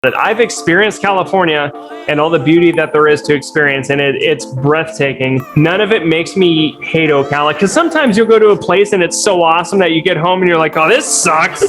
But I've experienced California and all the beauty that there is to experience, and it's breathtaking. None of it makes me hate Ocala, because sometimes you'll go to a place and it's so awesome that you get home and you're like, oh, this sucks.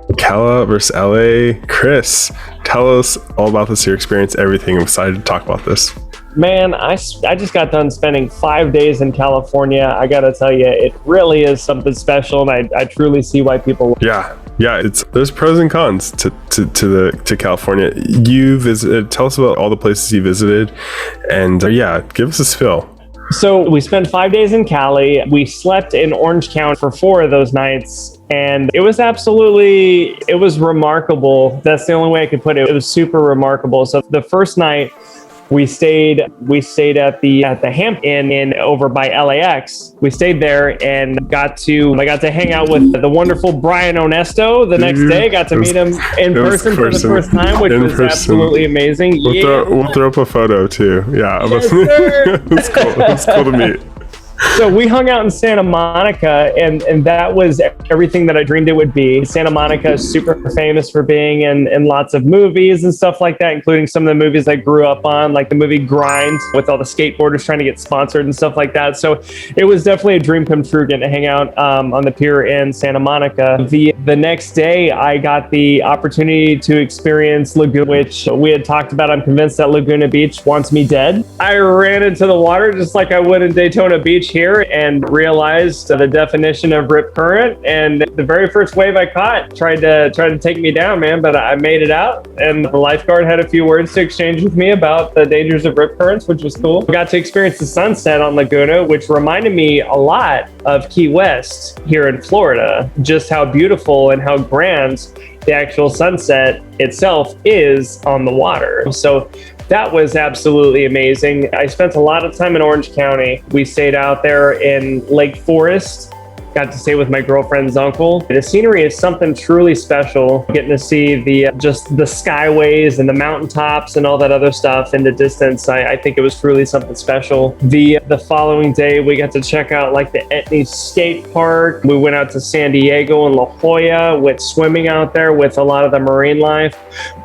Ocala versus LA. Chris, tell us all about this, your experience, everything. I'm excited to talk about this. Man, I just got done spending 5 days in California. I got to tell you, it really is something special, and I truly see why people. Yeah, there's pros and cons to California. You visited. Tell us about all the places you visited, and give us a spill. So we spent 5 days in Cali. We slept in Orange County for 4 of those nights, and it was remarkable. That's the only way I could put it. It was super remarkable. So the first night, we stayed at the Hamp Inn over by LAX. We stayed there and I got to hang out with the wonderful Brian Onesto the next day. Got to meet him in person for the first time, which was absolutely amazing. We'll throw up a photo too. Yeah, yes, sir. It's cool. It's cool to meet. So we hung out in Santa Monica, and that was everything that I dreamed it would be. Santa Monica is super famous for being in lots of movies and stuff like that, including some of the movies I grew up on, like the movie Grind, with all the skateboarders trying to get sponsored and stuff like that. So it was definitely a dream come true getting to hang out on the pier in Santa Monica. The next day, I got the opportunity to experience Laguna, which we had talked about. I'm convinced that Laguna Beach wants me dead. I ran into the water just like I would in Daytona Beach here and realized the definition of rip current, and the very first wave I caught tried to take me down, man, but I made it out, and the lifeguard had a few words to exchange with me about the dangers of rip currents, which was cool. I got to experience the sunset on Laguna, which reminded me a lot of Key West here in Florida, just how beautiful and how grand the actual sunset itself is on the water. So that was absolutely amazing. I spent a lot of time in Orange County. We stayed out there in Lake Forest. Got to stay with my girlfriend's uncle. The scenery is something truly special. Getting to see the skyways and the mountaintops and all that other stuff in the distance. I think it was truly something special. The following day, we got to check out like the Etnies Skatepark. We went out to San Diego and La Jolla with swimming out there with a lot of the marine life.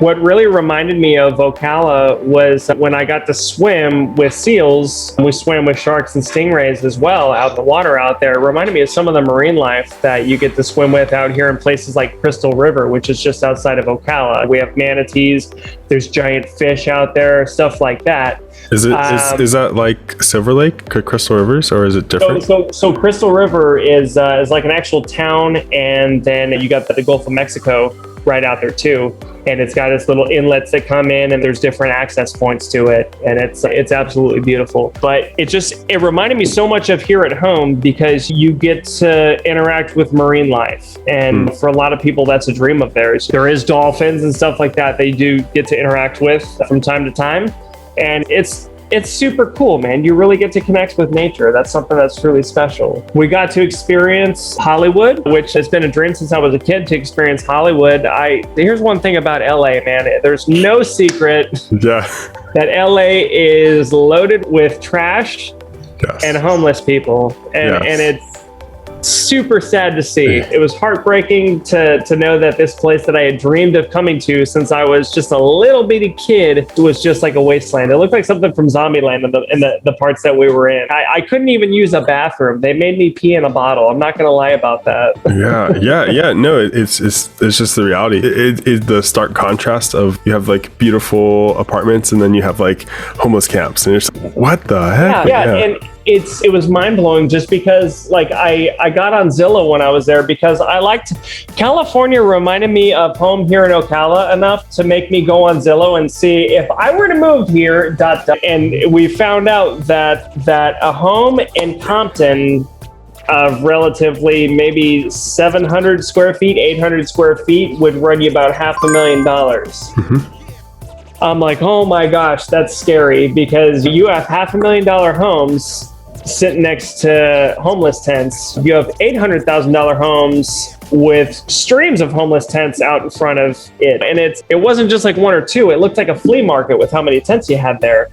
What really reminded me of Ocala was when I got to swim with seals. We swam with sharks and stingrays as well out in the water out there. It reminded me of some of the marine life that you get to swim with out here in places like Crystal River, which is just outside of Ocala. We have manatees, there's giant fish out there, stuff like that. Is that like Silver Lake, Crystal Rivers, or is it different? So Crystal River is like an actual town, and then you got the Gulf of Mexico right out there too, and it's got its little inlets that come in, and there's different access points to it, and it's absolutely beautiful. But it reminded me so much of here at home, because you get to interact with marine life, and for a lot of people that's a dream of theirs. There is dolphins and stuff like that they do get to interact with from time to time, and it's super cool, man. You really get to connect with nature. That's something that's truly special. We got to experience Hollywood, which has been a dream since I was a kid to experience Hollywood. Here's one thing about LA, man. There's no secret that LA is loaded with trash and homeless people. And it's super sad to see. It was heartbreaking to know that this place that I had dreamed of coming to since I was just a little bitty kid was just like a wasteland. It looked like something from Zombieland in the parts that we were in. I couldn't even use a bathroom. They made me pee in a bottle. I'm not gonna lie about that. Yeah. No, it's just the reality. It the stark contrast of you have like beautiful apartments and then you have like homeless camps, and you're just, what the heck? And it was mind-blowing, just because like I got on Zillow when I was there, because I liked California. Reminded me of home here in Ocala enough to make me go on Zillow and see if I were to move here, and we found out that a home in Compton of relatively maybe 700 square feet, 800 square feet would run you about $500,000. I'm like, oh my gosh, that's scary, because you have $500,000 homes sitting next to homeless tents. You have $800,000 homes with streams of homeless tents out in front of it. And it wasn't just like one or two. It looked like a flea market with how many tents you had there.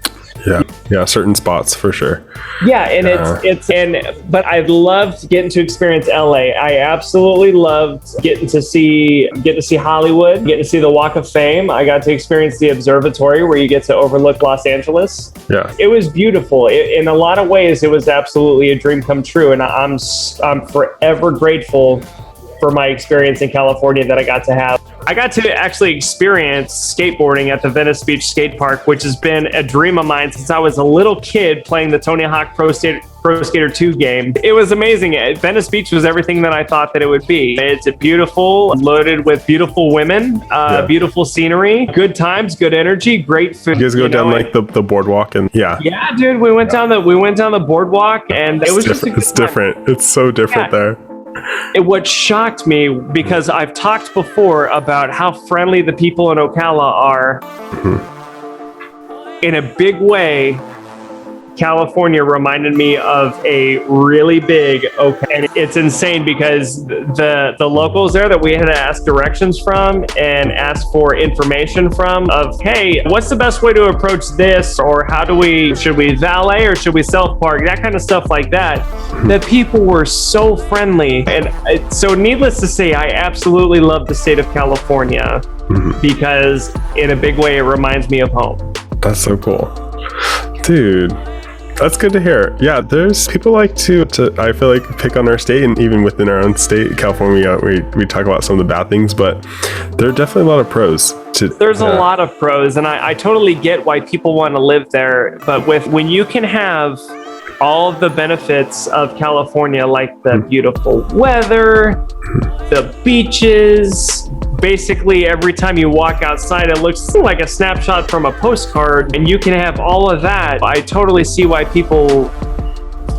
Yeah, certain spots for sure. Yeah, and but I loved getting to experience LA. I absolutely loved getting to see Hollywood, getting to see the Walk of Fame. I got to experience the Observatory where you get to overlook Los Angeles. Yeah. It was beautiful. In a lot of ways, it was absolutely a dream come true, and I'm forever grateful for my experience in California that I got to have. I got to actually experience skateboarding at the Venice Beach Skatepark, which has been a dream of mine since I was a little kid playing the Tony Hawk Pro Skater 2 game. It was amazing. Venice Beach was everything that I thought that it would be. It's beautiful, loaded with beautiful women, beautiful scenery, good times, good energy, great food. You guys go down like the boardwalk and yeah, dude, we went down the boardwalk, and it was just a good it's different. It's so different there. What shocked me, because I've talked before about how friendly the people in Ocala are, in a big way, California reminded me of a really big Ocala. And it's insane because the locals there that we had to ask directions from and ask for information from of, hey, what's the best way to approach this? Or should we valet or should we self-park? That kind of stuff like that. The people were so friendly. And so needless to say, I absolutely love the state of California because in a big way, it reminds me of home. That's so cool. Dude. That's good to hear. Yeah, there's people like to I feel like pick on our state, and even within our own state, California, we talk about some of the bad things, but there are definitely a lot of pros. There's a lot of pros, and I totally get why people want to live there. But when you can have all of the benefits of California, like the beautiful weather, the beaches, basically every time you walk outside, it looks like a snapshot from a postcard, and you can have all of that. I totally see why people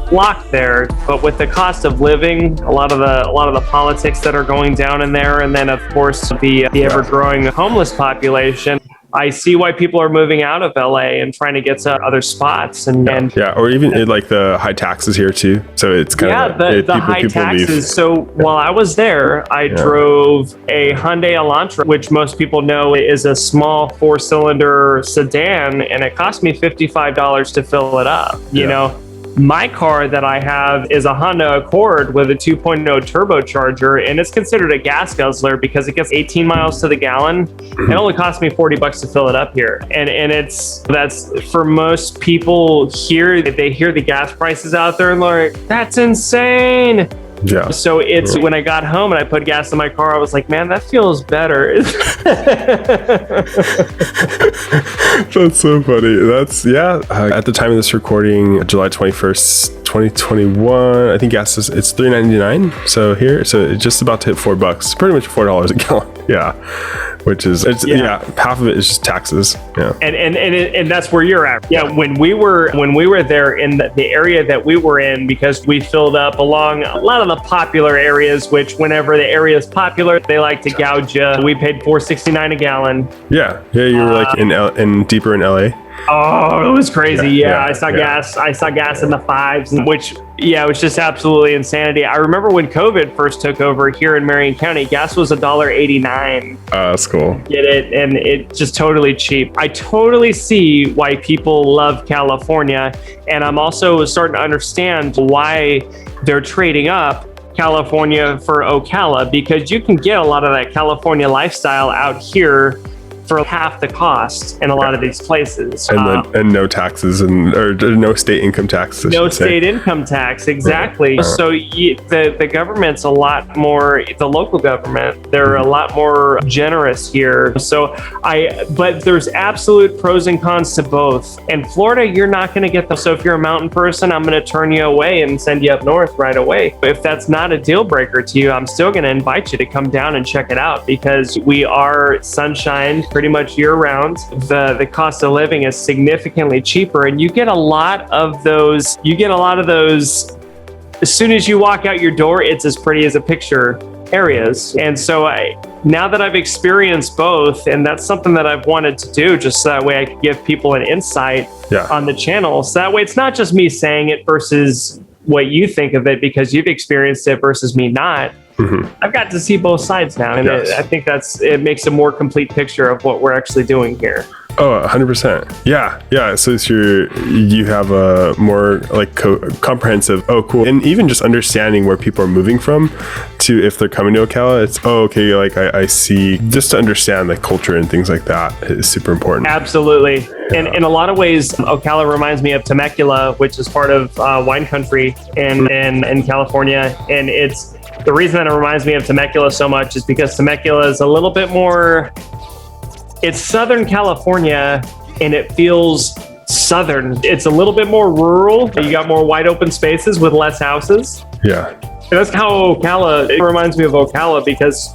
flock there, but with the cost of living, a lot of the politics that are going down in there, and then of course the ever-growing homeless population, I see why people are moving out of LA and trying to get to other spots, and or even like the high taxes here too. So it's kind of the high taxes. Leave. So while I was there, I drove a Hyundai Elantra, which most people know is a small 4-cylinder sedan, and it cost me $55 to fill it up. You know. My car that I have is a Honda Accord with a 2.0 turbocharger, and it's considered a gas guzzler because it gets 18 miles to the gallon. It only cost me $40 to fill it up here. And that's for most people here, they hear the gas prices out there and they're like, that's insane. Yeah. So when I got home and I put gas in my car, I was like, man, that feels better. That's so funny. At the time of this recording, July 21st, 2021, I think gas it's $3.99. So it's just about to hit $4, pretty much $4 a gallon. Yeah. Which is half of it is just taxes. Yeah. And that's where you're at. Yeah. When we were there in the area that we were in, because we filled up along a lot of the popular areas, which whenever the area is popular, they like to gouge you. We paid $4.69 a gallon. Yeah. Yeah. You were like in deeper in LA. Oh, it was crazy. Yeah, I saw gas. I saw gas in the fives, which it was just absolutely insanity. I remember when COVID first took over here in Marion County, gas was $1.89. That's cool. Get it? And it's just totally cheap. I totally see why people love California, and I'm also starting to understand why they're trading up California for Ocala, because you can get a lot of that California lifestyle out here for half the cost in a lot of these places. And no taxes or no state income tax. No state income tax, exactly. Right. So the government's a lot more, the local government, they're a lot more generous here. But there's absolute pros and cons to both. In Florida, you're not going to get them. So if you're a mountain person, I'm going to turn you away and send you up north right away. If that's not a deal breaker to you, I'm still going to invite you to come down and check it out, because we are sunshine pretty much year round. The cost of living is significantly cheaper, and you get a lot of those as soon as you walk out your door, it's as pretty as a picture areas. And so now that I've experienced both, and that's something that I've wanted to do, just so that way I can give people an insight on the channel. So that way it's not just me saying it versus what you think of it because you've experienced it versus me not. I've got to see both sides now, and I think it makes a more complete picture of what we're actually doing here. Oh, 100%. Yeah. So you have a more like comprehensive, oh, cool. And even just understanding where people are moving from to if they're coming to Ocala, it's, oh, okay, like I see, just to understand the culture and things like that is super important. Absolutely. And in a lot of ways, Ocala reminds me of Temecula, which is part of wine country in California. And it's the reason that it reminds me of Temecula so much is because Temecula is a little bit more, it's Southern California and it feels Southern. It's a little bit more rural. You got more wide open spaces with less houses. Yeah. And that's how Ocala, it reminds me of Ocala because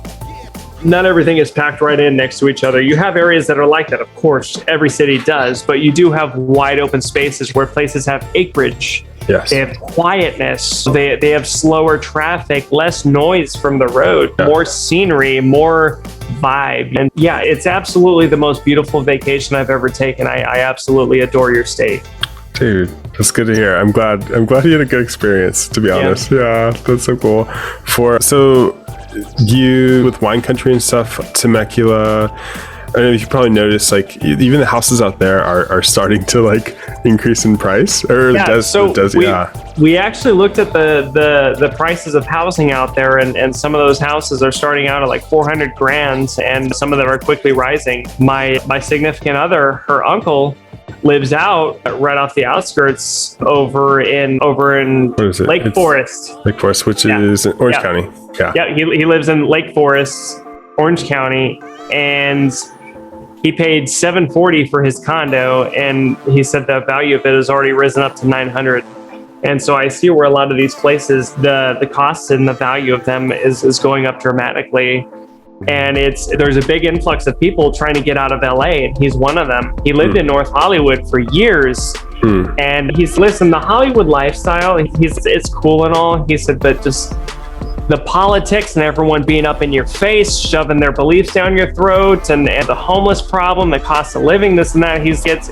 not everything is packed right in next to each other. You have areas that are like that, of course, every city does, but you do have wide open spaces where places have acreage. Yes. They have quietness. They have slower traffic, less noise from the road, more scenery, more vibe. And yeah, it's absolutely the most beautiful vacation I've ever taken. I absolutely adore your state. Dude, that's good to hear. I'm glad you had a good experience, to be honest. Yeah, that's so cool. So you, with wine country and stuff, Temecula, I don't know if you probably noticed, like even the houses out there are starting to like increase in price, or we actually looked at the prices of housing out there, and some of those houses are starting out at like 400 grand, and some of them are quickly rising. My significant other, her uncle, lives out right off the outskirts over in Lake Forest. Lake Forest, which is in Orange County. Yeah, he lives in Lake Forest, Orange County, and he paid $740 for his condo, and he said the value of it has already risen up to $900. And so I see where a lot of these places, the cost and the value of them is going up dramatically. And there's a big influx of people trying to get out of LA, and he's one of them. He lived in North Hollywood for years, and listen, the Hollywood lifestyle, it's cool and all. He said, but just the politics and everyone being up in your face, shoving their beliefs down your throat, and the homeless problem, the cost of living, this and that.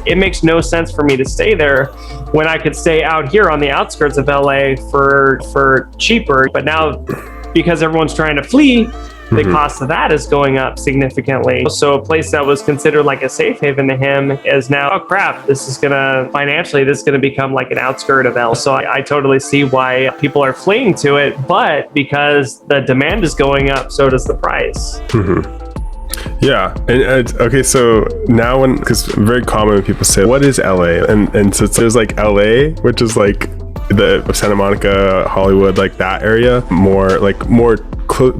It makes no sense for me to stay there when I could stay out here on the outskirts of LA for cheaper. But now, because everyone's trying to flee, the cost of that is going up significantly. So a place that was considered like a safe haven to him is now, oh crap, this is gonna become like an outskirt of LA. So I totally see why people are fleeing to it, but because the demand is going up, so does the price. Yeah, and okay, so now because very common when people say, what is LA? And so there's like LA, which is like the Santa Monica, Hollywood, like that area,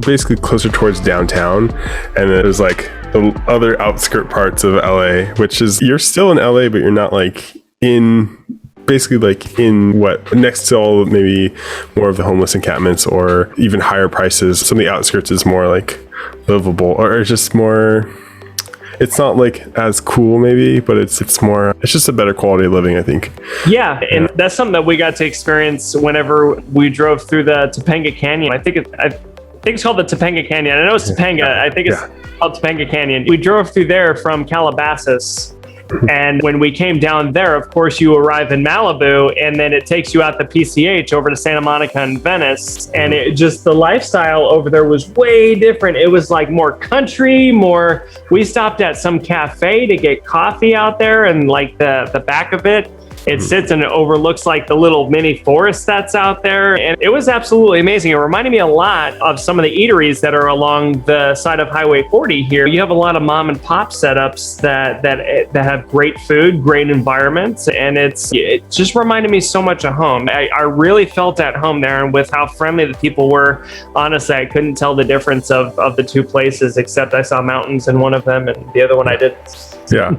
basically closer towards downtown, and there's like the other outskirt parts of LA, which is, you're still in LA, but you're not like basically like in next to all maybe more of the homeless encampments or even higher prices. Some of the outskirts is more like livable, or it's just more, it's not like as cool maybe, but it's just a better quality of living, I think. Yeah, and that's something that we got to experience whenever we drove through the Topanga Canyon. I think it's called the Topanga Canyon. I know it's Topanga. I think it's called Topanga Canyon. We drove through there from Calabasas. And when we came down there, of course, you arrive in Malibu, and then it takes you out the PCH over to Santa Monica and Venice. And the lifestyle over there was way different. It was like more country, we stopped at some cafe to get coffee out there, and like the back of it, it sits and it overlooks like the little mini forest that's out there. And it was absolutely amazing. It reminded me a lot of some of the eateries that are along the side of Highway 40 here. You have a lot of mom and pop setups that have great food, great environments. And it just reminded me so much of home. I really felt at home there, and with how friendly the people were, honestly, I couldn't tell the difference of the two places, except I saw mountains in one of them and the other one I didn't. Yeah.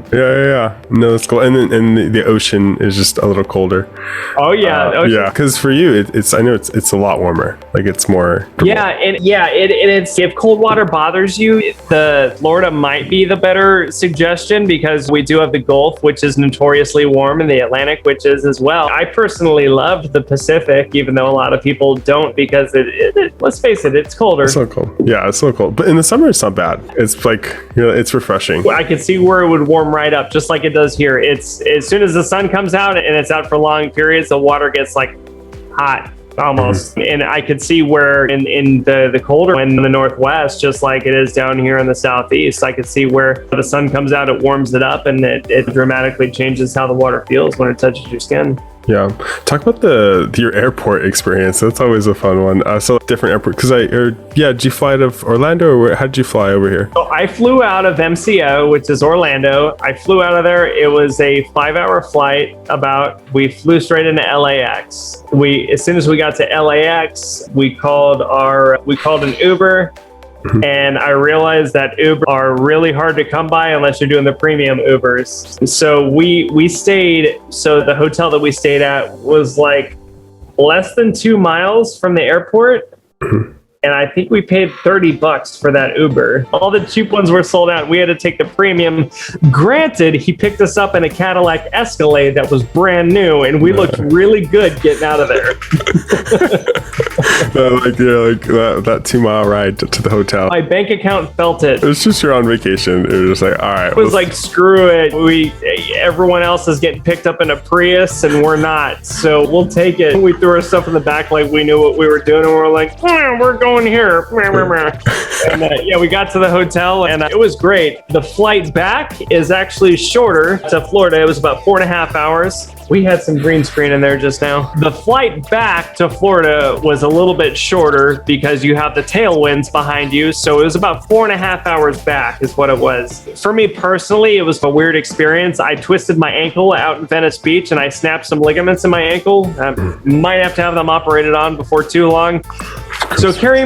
No, that's cool. And the ocean is just a little colder. Oh yeah, yeah. Because for you, I know it's a lot warmer. Like it's more. It's if cold water bothers you, the Florida might be the better suggestion, because we do have the Gulf, which is notoriously warm, and the Atlantic, which is as well. I personally loved the Pacific, even though a lot of people don't, because let's face it, it's colder. It's so cold. Yeah, it's so cold. But in the summer, it's not bad. It's like, it's refreshing. I could see where it would warm right up, just like it does here. It's as soon as the sun comes out and it's out for long periods, the water gets like hot. almost. And I could see where in the colder wind in the northwest, just like it is down here in the southeast, I could see where the sun comes out, it warms it up, and it dramatically changes how the water feels when it touches your skin. Yeah. Talk about your airport experience. That's always a fun one. So different airport, did you fly out of Orlando, or how did you fly over here? So I flew out of MCO, which is Orlando. I flew out of there. It was a 5-hour flight. We flew straight into LAX. As soon as we got to LAX, we called an Uber. And I realized that Uber are really hard to come by unless you're doing the premium Ubers. So we stayed, the hotel that we stayed at was like less than 2 miles from the airport. And I think we paid $30 for that Uber. All the cheap ones were sold out. We had to take the premium. Granted, he picked us up in a Cadillac Escalade that was brand new, and we looked really good getting out of there. that 2 mile ride to the hotel. My bank account felt it. It's just you're on vacation. It was just like, all right. It was like, screw it. Everyone else is getting picked up in a Prius, and we're not. So we'll take it. We threw our stuff in the back like we knew what we were doing, and we're like, we're going here. And we got to the hotel, and it was great. The flight back is actually shorter to Florida. It was about 4.5 hours. We had some green screen in there just now. The flight back to Florida was a little bit shorter because you have the tailwinds behind you. So it was about 4.5 hours back is what it was. For me personally, it was a weird experience. I twisted my ankle out in Venice Beach, and I snapped some ligaments in my ankle. I might have to have them operated on before too long. So carrying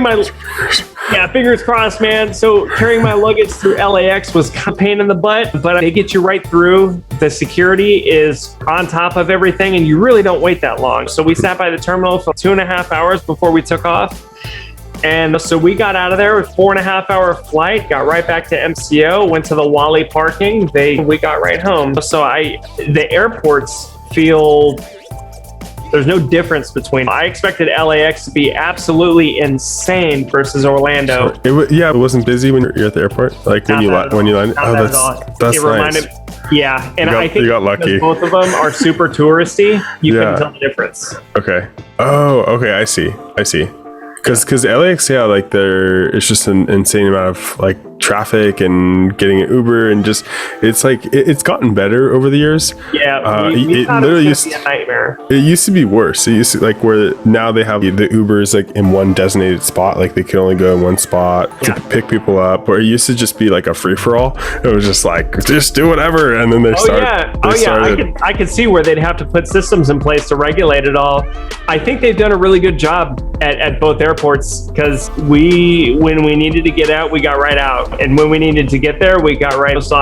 fingers crossed, man. So carrying my luggage through LAX was kind of a pain in the butt, but they get you right through. The security is on top of everything, and you really don't wait that long. So we sat by the terminal for 2.5 hours before we took off. And so we got out of there with 4.5 hour flight, got right back to MCO, went to the Wally parking. We got right home. So the airports feel... There's no difference between. I expected LAX to be absolutely insane versus Orlando. Sure. It wasn't busy when you're at the airport. Like when you landed. That's nice. Yeah, and I think you got lucky. Both of them are super touristy. You can tell the difference. Okay. Oh, okay. I see. Because LAX, it's just an insane amount of like traffic and getting an Uber, and just it's gotten better over the years. Yeah, it literally used to be a nightmare. It used to be worse. It used to where now they have the Ubers like in one designated spot, like they can only go in one spot to pick people up. Where it used to just be like a free for all. It was just like just do whatever, and then they started. I could see where they'd have to put systems in place to regulate it all. I think they've done a really good job at both airports, because when we needed to get out, we got right out, and when we needed to get there, we got right. So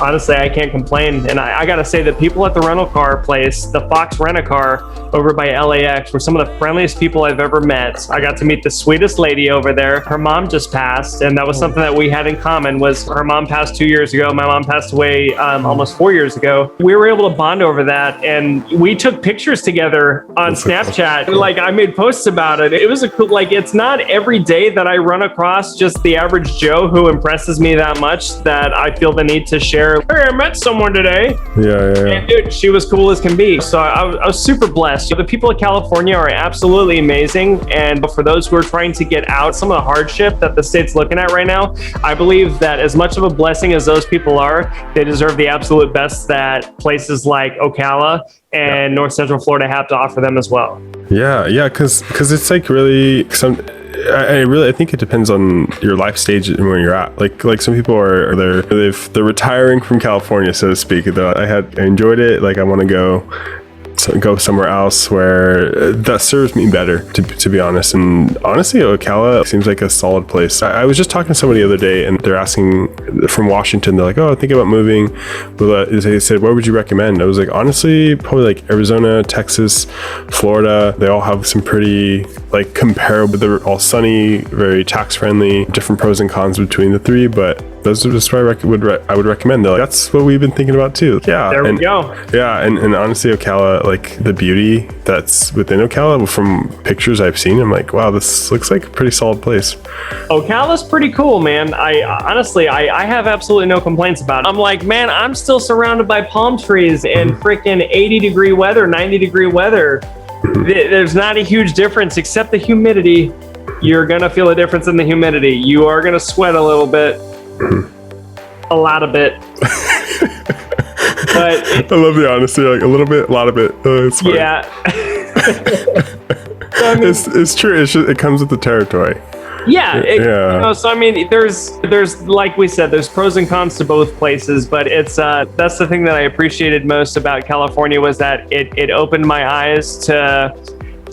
honestly, I can't complain. And I gotta say, the people at the rental car place, the Fox Rent-A-Car over by LAX, were some of the friendliest people I've ever met. I got to meet the sweetest lady over there. Her mom just passed, and that was something that we had in common. Was her mom passed 2 years ago. My mom passed away almost 4 years ago. We were able to bond over that, and we took pictures together on Snapchat. Like, I made posts about it. It was a cool, it's not every day that I run across just the average Joe who impresses me that much that I feel the need to share. Hey, I met someone today. Yeah. And dude, she was cool as can be. So I was super blessed. The people of California are absolutely amazing. And for those who are trying to get out some of the hardship that the state's looking at right now, I believe that as much of a blessing as those people are, they deserve the absolute best that places like Ocala and North Central Florida have to offer them as well. Yeah, because it's like really I think it depends on your life stage and where you're at. Like some people they're retiring from California, so to speak. Though I enjoyed it. Like I want to go somewhere else where that serves me better, to be honest. And honestly, Ocala seems like a solid place. I was just talking to somebody the other day, and they're asking from Washington. They're like, "Oh, I think about moving." But they said, "What would you recommend?" I was like, honestly, probably like Arizona, Texas, Florida. They all have some pretty comparable. They're all sunny, very tax friendly. Different pros and cons between the three, but those are just what I would recommend. They're like, that's what we've been thinking about too. Yeah, there we go. Yeah, and honestly, Ocala, the beauty that's within Ocala from pictures I've seen, I'm like, wow, this looks like a pretty solid place. Ocala's pretty cool, man. I honestly have absolutely no complaints about it. I'm like, man, I'm still surrounded by palm trees and freaking 80-degree weather, 90-degree weather. There's not a huge difference except the humidity. You're gonna feel a difference in the humidity. You are gonna sweat a little bit, a lot of it. But I love the honesty. Like a little bit, a lot of it. It's funny. yeah. So, I mean, it's true. It comes with the territory. Yeah, so I mean, there's like we said, there's pros and cons to both places, but it's that's the thing that I appreciated most about California was that it opened my eyes to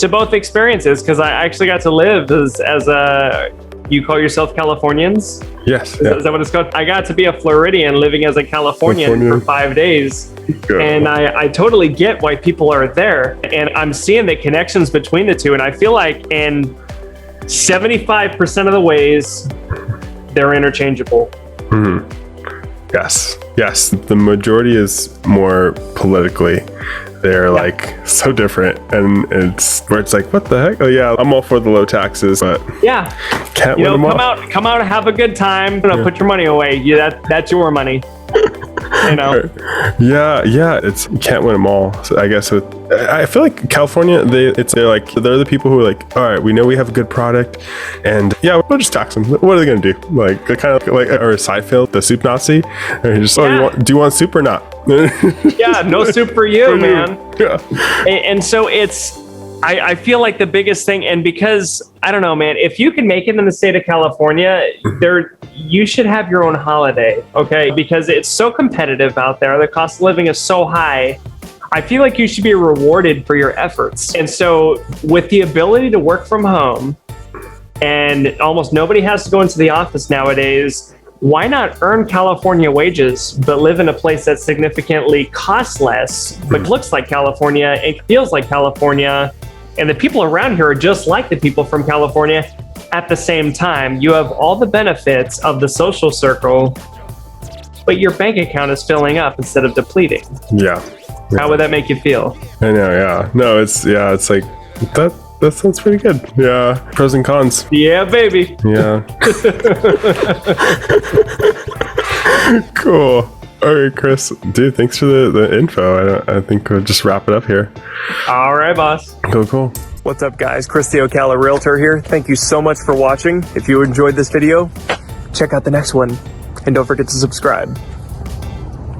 both experiences, because I actually got to live as a, you call yourself Californians? Yes. Is that what it's called? I got to be a Floridian living as a Californian for 5 days. Good. And I totally get why people are there, and I'm seeing the connections between the two, and I feel like in 75% of the ways they're interchangeable. Yes, the majority is more politically, they're like so different, and it's where it's like, what the heck? Oh yeah, I'm all for the low taxes, but can't win them all. Come out and have a good time, put your money away. That's your money. It's, you can't win them all. So I guess I feel like California, they're the people who are like, all right, we know we have a good product, and we'll just tax them. What are they gonna do? Like, they're kind of like, or Seinfeld, the soup Nazi, and just do you want soup or not? No soup for you, man. And so I feel like the biggest thing, and because I don't know, man, if you can make it in the state of California, you should have your own holiday, okay? Because it's so competitive out there. The cost of living is so high. I feel like you should be rewarded for your efforts. And so with the ability to work from home, and almost nobody has to go into the office nowadays, why not earn California wages, but live in a place that significantly costs less, but looks like California and feels like California, and the people around here are just like the people from California. At the same time, you have all the benefits of the social circle, but your bank account is filling up instead of depleting. How would that make you feel? I know, No, it's like that sounds pretty good. Pros and cons. Yeah, baby. Cool. All right, Chris, dude, thanks for the info. I think we'll just wrap it up here. All right, boss. Cool. What's up, guys? Chris the Ocala Realtor here. Thank you so much for watching. If you enjoyed this video, check out the next one, and don't forget to subscribe.